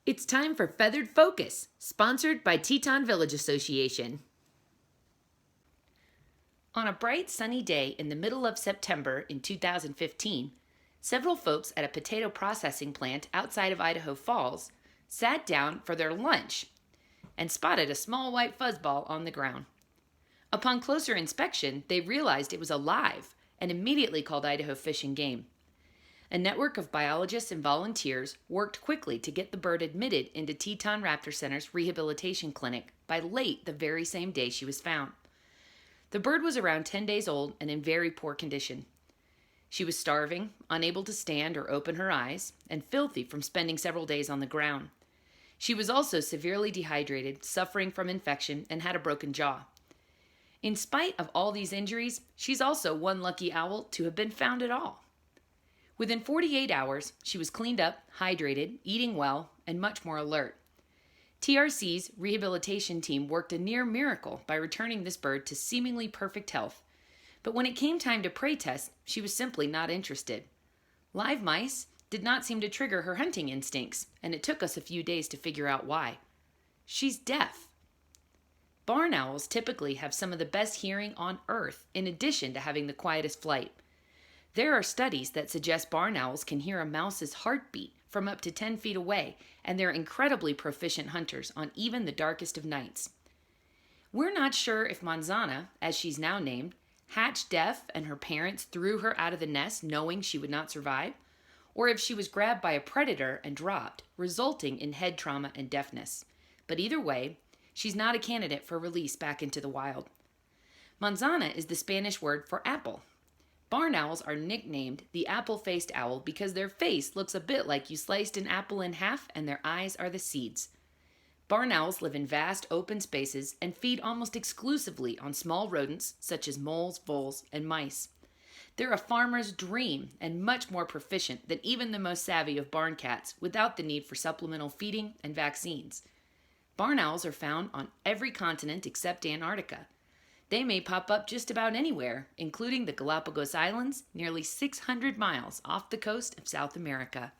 It's time for Feathered Focus, sponsored by Teton Village Association. On a bright sunny day in the middle of September in 2015, several folks at a potato processing plant outside of Idaho Falls sat down for their lunch and spotted a small white fuzzball on the ground. Upon closer inspection, they realized it was alive and immediately called Idaho Fish and Game. A network of biologists and volunteers worked quickly to get the bird admitted into Teton Raptor Center's rehabilitation clinic by late the very same day she was found. The bird was around 10 days old and in very poor condition. She was starving, unable to stand or open her eyes, and filthy from spending several days on the ground. She was also severely dehydrated, suffering from infection, and had a broken jaw. In spite of all these injuries, she's also one lucky owl to have been found at all. Within 48 hours, she was cleaned up, hydrated, eating well, and much more alert. TRC's rehabilitation team worked a near miracle by returning this bird to seemingly perfect health. But when it came time to prey test, she was simply not interested. Live mice did not seem to trigger her hunting instincts, and it took us a few days to figure out why. She's deaf. Barn owls typically have some of the best hearing on Earth, in addition to having the quietest flight. There are studies that suggest barn owls can hear a mouse's heartbeat from up to 10 feet away, and they're incredibly proficient hunters on even the darkest of nights. We're not sure if Manzana, as she's now named, hatched deaf and her parents threw her out of the nest knowing she would not survive, or if she was grabbed by a predator and dropped, resulting in head trauma and deafness. But either way, she's not a candidate for release back into the wild. Manzana is the Spanish word for apple. Barn owls are nicknamed the apple-faced owl because their face looks a bit like you sliced an apple in half and their eyes are the seeds. Barn owls live in vast open spaces and feed almost exclusively on small rodents such as moles, voles, and mice. They're a farmer's dream and much more proficient than even the most savvy of barn cats without the need for supplemental feeding and vaccines. Barn owls are found on every continent except Antarctica. They may pop up just about anywhere, including the Galapagos Islands, nearly 600 miles off the coast of South America.